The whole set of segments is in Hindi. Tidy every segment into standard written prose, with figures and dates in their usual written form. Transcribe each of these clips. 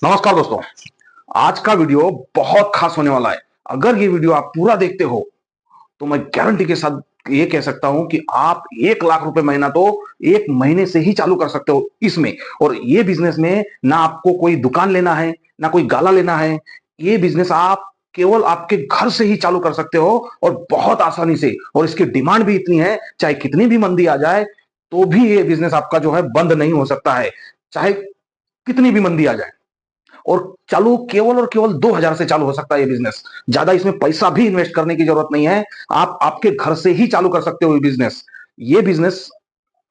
नमस्कार दोस्तों। आज का वीडियो बहुत खास होने वाला है। अगर ये वीडियो आप पूरा देखते हो तो मैं गारंटी के साथ ये कह सकता हूं कि आप 1 लाख रुपए महीना तो एक महीने से ही चालू कर सकते हो इसमें। और ये बिजनेस में ना आपको कोई दुकान लेना है, ना कोई गाला लेना है। ये बिजनेस आप केवल आपके घर से ही चालू कर सकते हो और बहुत आसानी से। और इसकी डिमांड भी इतनी है, चाहे कितनी भी मंदी आ जाए तो भी ये बिजनेस आपका जो है बंद नहीं हो सकता है, चाहे कितनी भी मंदी आ जाए। और चालू केवल और केवल 2,000 से चालू हो सकता है ये बिजनेस। ज्यादा इसमें पैसा भी इन्वेस्ट करने की जरूरत नहीं है। आप आपके घर से ही चालू कर सकते हो ये बिजनेस।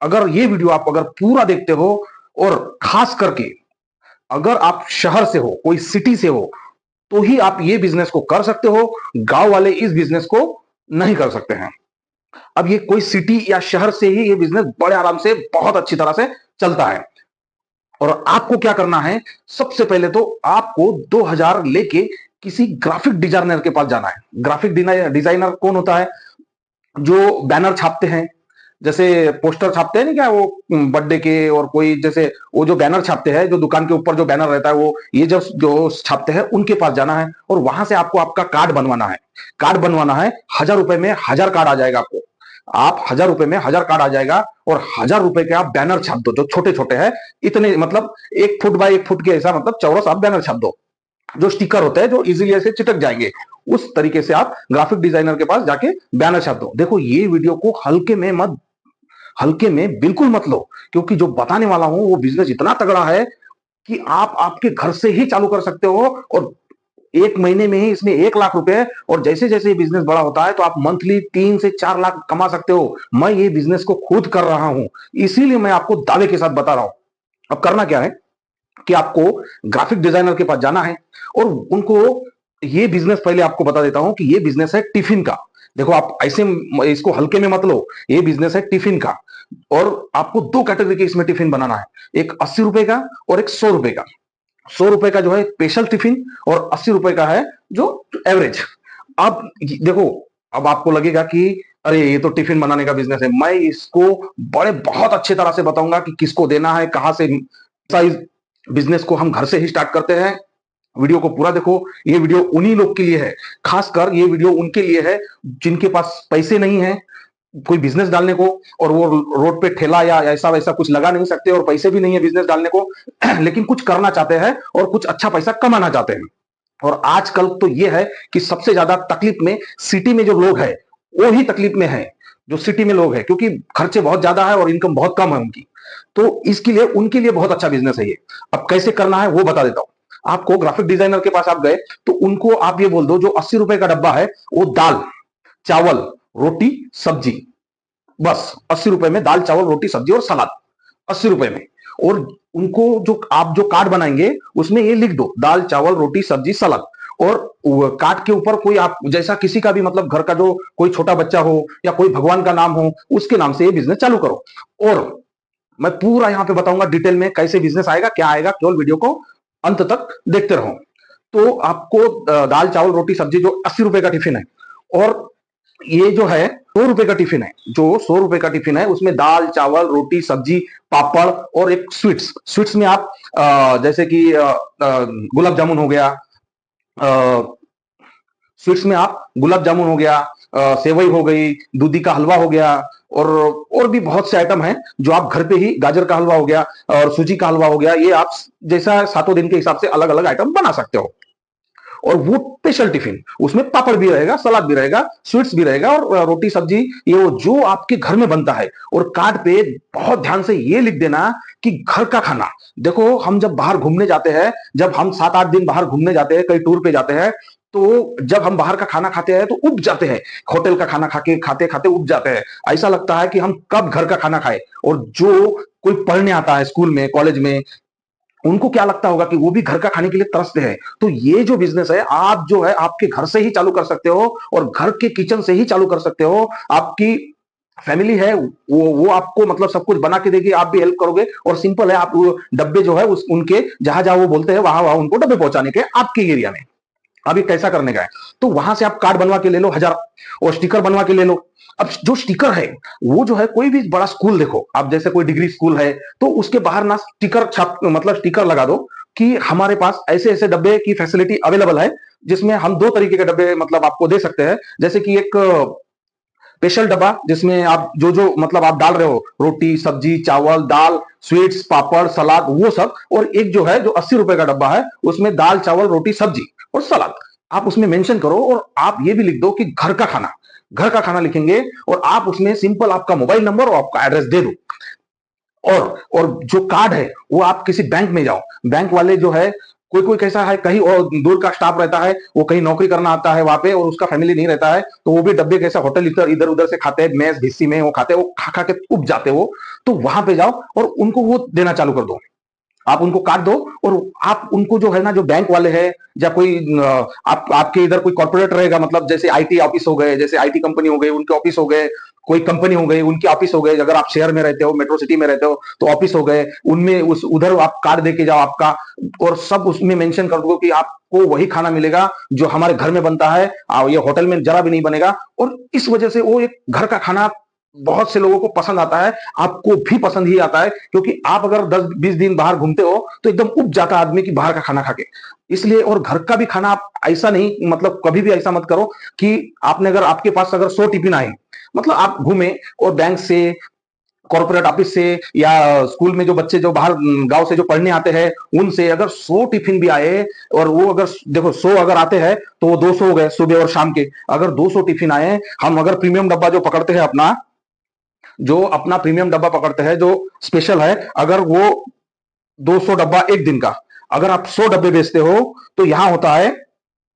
अगर ये वीडियो आप अगर पूरा देखते हो, और खास करके अगर आप शहर से हो, कोई सिटी से हो, तो ही आप ये बिजनेस को कर सकते हो। गांव वाले इस बिजनेस को नहीं कर सकते हैं। अब ये कोई सिटी या शहर से ही ये बिजनेस बड़े आराम से बहुत अच्छी तरह से चलता है। और आपको क्या करना है, सबसे पहले तो आपको 2,000 लेके किसी ग्राफिक डिजाइनर के पास जाना है। ग्राफिक डिजाइनर कौन होता है? जो बैनर छापते हैं, जैसे पोस्टर छापते हैं ना, क्या वो बर्थडे के, और कोई जैसे वो जो बैनर छापते हैं, जो दुकान के ऊपर जो बैनर रहता है, वो ये जो जो छापते हैं उनके पास जाना है। और वहां से आपको आपका कार्ड बनवाना है। कार्ड बनवाना है, 1,000 रुपए में 1,000 कार्ड आ जाएगा आपको। आप 1,000 रुपए में 1,000 कार्ड आ जाएगा। और 1,000 रुपए के आप बैनर छाप दो, जो छोटे छोटे हैं, इतने मतलब 1 फुट बाय 1 फुट के ऐसा मतलब चौरस आप बैनर छाप दो। जो स्टिकर होते हैं जो इजीली ऐसे चिटक जाएंगे, उस तरीके से आप ग्राफिक डिजाइनर के पास जाके बैनर छाप दो। देखो, ये वीडियो को हल्के में बिल्कुल मत लो, क्योंकि जो बताने वाला हूं वो बिजनेस इतना तगड़ा है कि आप आपके घर से ही चालू कर सकते हो। और एक महीने में ही इसमें 1 लाख रुपए। और जैसे जैसे ये बिजनेस बड़ा होता है तो आप मंथली 3 से 4 लाख कमा सकते हो। मैं ये बिजनेस को खुद कर रहा हूं, इसीलिए मैं आपको दावे के साथ बता रहा हूं। अब करना क्या है कि आपको ग्राफिक डिजाइनर के पास जाना है और उनको ये बिजनेस, पहले आपको बता देता हूं कि ये बिजनेस है टिफिन का। देखो, आप ऐसे इसको हल्के में मत लो, ये बिजनेस है टिफिन का। और आपको 2 कैटेगरी के इसमें टिफिन बनाना है, एक 80 रुपए का और एक 100 रुपए का। 100 रुपए का जो है स्पेशल टिफिन, और 80 रुपए का है जो एवरेज। अब देखो, अब आपको लगेगा कि अरे ये तो टिफिन बनाने का बिजनेस है। मैं इसको बड़े बहुत अच्छे तरह से बताऊंगा कि किसको देना है, कहां से। इस बिजनेस को हम घर से ही स्टार्ट करते हैं। वीडियो को पूरा देखो। ये वीडियो उन्हीं लोग के लिए है, खासकर ये वीडियो उनके लिए है जिनके पास पैसे नहीं है कोई बिजनेस डालने को, और वो रोड पे ठेला या ऐसा वैसा कुछ लगा नहीं सकते, और पैसे भी नहीं है बिजनेस डालने को लेकिन कुछ करना चाहते हैं और कुछ अच्छा पैसा कमाना चाहते हैं। और आजकल तो ये है कि सबसे ज्यादा तकलीफ में सिटी में जो लोग हैं वो ही तकलीफ में है। जो सिटी में लोग हैं, क्योंकि खर्चे बहुत ज्यादा है और इनकम बहुत कम है उनकी, तो इसके लिए उनके लिए बहुत अच्छा बिजनेस है ये। अब कैसे करना है वो बता देता हूं आपको। ग्राफिक डिजाइनर के पास आप गए तो उनको आप ये बोल दो, जो 80 रुपए का डब्बा है वो दाल चावल रोटी सब्जी, बस 80 रुपए में दाल चावल रोटी सब्जी और सलाद, 80 रुपए में। और उनको जो आप जो कार्ड बनाएंगे उसमें ये लिख दो, दाल चावल रोटी सब्जी सलाद। और कार्ड के ऊपर कोई आप जैसा किसी का भी मतलब घर का जो कोई छोटा बच्चा हो या कोई भगवान का नाम हो, उसके नाम से ये बिजनेस चालू करो। और मैं पूरा यहां पे बताऊंगा डिटेल में कैसे बिजनेस आएगा, क्या आएगा, केवल वीडियो को अंत तक देखते रहो। तो आपको दाल चावल रोटी सब्जी जो 80 रुपए का टिफिन है, और ये जो है 100 रुपए का टिफिन है, जो 100 रुपए का टिफिन है उसमें दाल चावल रोटी सब्जी पापड़ और एक स्वीट्स। स्वीट्स में आप जैसे कि गुलाब जामुन हो गया, स्वीट्स में आप गुलाब जामुन हो गया, सेवई हो गई, दूधी का हलवा हो गया, और भी बहुत से आइटम हैं जो आप घर पे ही, गाजर का हलवा हो गया और सूजी का हलवा हो गया, ये आप जैसा सातों दिन के हिसाब से अलग अलग आइटम बना सकते हो। और वो स्पेशल टिफिन, उसमें पापड़ भी रहेगा, सलाद भी रहेगा, स्वीट्स भी रहेगा, और रोटी सब्जी, ये वो जो आपके घर में बनता है। और कार्ड पे बहुत ध्यान से ये लिख देना कि घर का खाना। देखो, हम जब बाहर घूमने जाते हैं, जब हम 7-8 दिन बाहर घूमने जाते हैं, कई टूर पे जाते हैं, तो जब हम बाहर का खाना खाते हैं तो उब जाते हैं। होटल का खाना खाके खाते खाते उब जाते हैं। ऐसा लगता है कि हम कब घर का खाना खाए। और जो कोई पढ़ने आता है स्कूल में कॉलेज में, उनको क्या लगता होगा कि वो भी घर का खाने के लिए तरसते हैं। तो ये जो बिजनेस है, आप जो है आपके घर से ही चालू कर सकते हो, और घर के किचन से ही चालू कर सकते हो। आपकी फैमिली है, वो आपको मतलब सब कुछ बना के देगी, आप भी हेल्प करोगे। और सिंपल है, आप वो डब्बे जो है उस उनके जहां जहां वो बोलते हैं वहां वहां उनको डब्बे पहुंचाने के, आपके एरिया में। अभी कैसा करने का है, तो वहां से आप कार्ड बनवा के ले लो 1,000, और स्टिकर बनवा के ले लो। अब जो स्टिकर है वो जो है, कोई भी बड़ा स्कूल देखो आप, जैसे कोई डिग्री स्कूल है तो उसके बाहर ना स्टिकर छाप मतलब स्टिकर लगा दो। कि हमारे पास ऐसे ऐसे डब्बे की फैसिलिटी अवेलेबल है, जिसमें हम दो तरीके के डब्बे मतलब आपको दे सकते हैं। जैसे कि एक स्पेशल डब्बा जिसमें आप जो जो मतलब आप डाल रहे हो, रोटी सब्जी चावल दाल स्वीट्स पापड़ सलाद वो सब, और एक जो है जो 80 रुपए का डब्बा है, उसमें दाल चावल रोटी सब्जी और सलाद। आप उसमें मेंशन करो और आप ये भी लिख दो कि घर का खाना, घर का खाना लिखेंगे, और आप उसमें सिंपल आपका मोबाइल नंबर और आपका एड्रेस दे दो। और जो कार्ड है वो आप किसी बैंक में जाओ, बैंक वाले जो है, कोई कोई कैसा है, कहीं और दूर का स्टाफ रहता है, वो कहीं नौकरी करना आता है वहां पे और उसका फैमिली नहीं रहता है, तो वो भी डब्बे कैसा होटल इधर इधर उधर से खाते हैं, मेस भिस्सी में वो खाते हैं, वो खा खा के उब जाते हो। तो वहां पे जाओ और उनको वो देना चालू कर दो, आप उनको काट दो। और आप उनको जो है ना, जो बैंक वाले हैं या कोई आप आपके इधर कोई कॉर्पोरेट रहेगा, मतलब जैसे आईटी ऑफिस हो गए, जैसे आईटी कंपनी हो गई उनके ऑफिस हो गए, कोई कंपनी हो गई उनके ऑफिस हो गए, अगर आप शहर में रहते हो मेट्रो सिटी में रहते हो तो ऑफिस हो गए, उनमें उस उधर आप कार्ड दे के जाओ आपका, और सब उसमें मेंशन कर दो कि आपको वही खाना मिलेगा जो हमारे घर में बनता है, ये होटल में जरा भी नहीं बनेगा। और इस वजह से वो एक घर का खाना बहुत से लोगों को पसंद आता है, आपको भी पसंद ही आता है, क्योंकि आप अगर 10-20 दिन बाहर घूमते हो तो एकदम उब जाता है आदमी की बाहर का खाना खा के। इसलिए, और घर का भी खाना आप ऐसा नहीं, मतलब कभी भी ऐसा मत करो कि आपने अगर आपके पास अगर 100 टिफिन आए, मतलब आप घूमे और बैंक से कॉर्पोरेट ऑफिस से या स्कूल में जो बच्चे जो बाहर गांव से जो पढ़ने आते हैं उनसे अगर 100 टिफिन भी आए, और वो अगर देखो 100 अगर आते हैं तो वो 200 हो गए सुबह और शाम के। अगर 200 टिफिन आए, हम अगर प्रीमियम डब्बा जो पकड़ते हैं अपना, जो अपना प्रीमियम डब्बा पकड़ते हैं जो स्पेशल है, अगर वो 200 डब्बा एक दिन का, अगर आप 100 डब्बे बेचते हो तो यहां होता है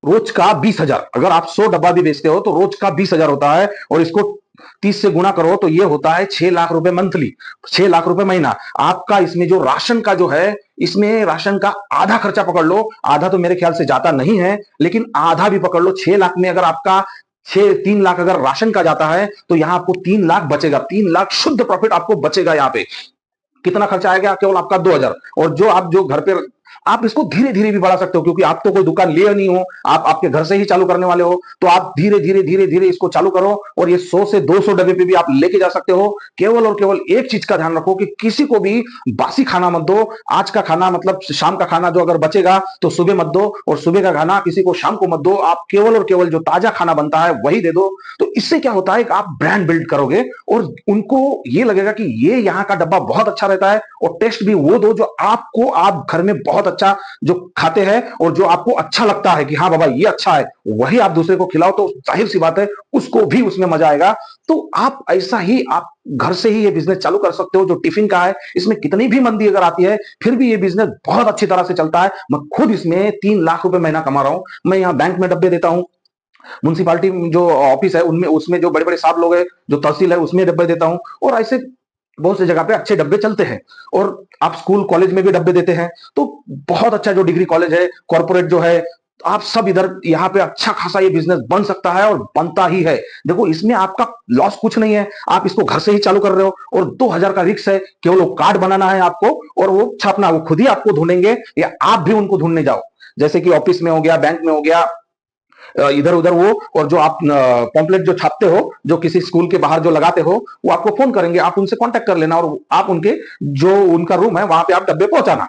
रोज का 20,000। अगर आप 100 डब्बा भी बेचते हो तो रोज का 20,000 होता है, और इसको 30 से गुना करो तो ये होता है 6 लाख रुपए मंथली, 6 लाख रुपए महीना आपका। इसमें जो राशन का जो है, इसमें राशन का आधा खर्चा पकड़ लो, आधा तो मेरे ख्याल से जाता नहीं है, लेकिन आधा भी पकड़ लो। 6 लाख में अगर आपका 3 लाख अगर राशन का जाता है तो यहां आपको 3 लाख बचेगा, 3 लाख शुद्ध प्रॉफिट आपको बचेगा। यहाँ पे कितना खर्चा आएगा? केवल आपका 2,000। और जो आप जो घर पे आप इसको धीरे धीरे भी बढ़ा सकते हो, क्योंकि आप तो कोई दुकान लिए नहीं हो, आप आपके घर से ही चालू करने वाले हो, तो आप धीरे धीरे धीरे धीरे इसको चालू करो, और ये 100 से 200 डब्बे पे भी आप लेके जा सकते हो। केवल और केवल एक चीज का ध्यान रखो कि किसी को भी बासी खाना मत दो। आज का खाना मतलब शाम का खाना जो अगर बचेगा तो सुबह मत दो, और सुबह का खाना किसी को शाम को मत दो। आप केवल और केवल जो ताजा खाना बनता है वही दे दो। तो इससे क्या होता है कि आप ब्रांड बिल्ड करोगे, और उनको ये लगेगा कि ये यहाँ का डब्बा बहुत अच्छा रहता है। और टेस्ट भी वो दो जो आपको, आप घर में बहुत अच्छा जो खाते हैं और जो आपको अच्छा लगता है कि हाँ बाबा ये अच्छा है, वही आप दूसरे को खिलाओ, तो जाहिर सी बात है उसको भी उसमें मजा आएगा। तो आप ऐसा ही आप घर से ही ये बिजनेस चालू कर सकते हो। जो टिफिन का है, इसमें कितनी भी मंदी अगर आती है फिर भी ये बिजनेस बहुत अच्छी तरह से चलता है। मैं खुद इसमें 3 लाख रुपए महीना कमा रहा हूं। मैं यहाँ बैंक में डब्बे देता हूं, म्युनिसिपालिटी जो ऑफिस है उनमें, उसमें जो बड़े बड़े साहब लोग हैं, जो तहसील है उसमें डब्बे देता हूं, और ऐसे बहुत सी जगह पे अच्छे डब्बे चलते हैं। और आप स्कूल कॉलेज में भी डब्बे देते हैं, तो बहुत अच्छा जो डिग्री कॉलेज है, कॉर्पोरेट जो है, आप सब इधर यहाँ पे अच्छा खासा ये बिजनेस बन सकता है और बनता ही है। देखो इसमें आपका लॉस कुछ नहीं है, आप इसको घर से ही चालू कर रहे हो, और 2,000 का रिक्स है। केवल वो कार्ड बनाना है आपको, और वो छापना, वो खुद ही आपको ढूंढेंगे या आप भी उनको ढूंढने जाओ। जैसे कि ऑफिस में हो गया, बैंक में हो गया, इधर उधर वो। और जो आप पॉम्पलेट जो छापते हो, जो किसी स्कूल के बाहर जो लगाते हो, वो आपको फोन करेंगे, आप उनसे कांटेक्ट कर लेना, और आप उनके जो उनका रूम है वहां पे आप डब्बे पहुंचाना।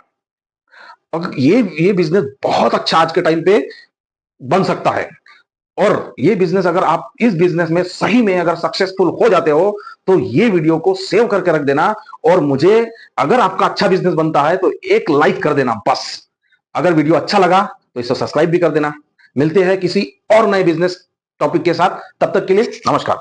और ये बिजनेस बहुत अच्छा आज के टाइम पे बन सकता है। और ये बिजनेस, अगर आप इस बिजनेस में सही में अगर सक्सेसफुल हो जाते हो तो ये वीडियो को सेव करके रख देना, और मुझे, अगर आपका अच्छा बिजनेस बनता है तो एक लाइक कर देना बस। अगर वीडियो अच्छा लगा तो इसे सब्सक्राइब भी कर देना। मिलते हैं किसी और नए बिजनेस टॉपिक के साथ, तब तक के लिए नमस्कार।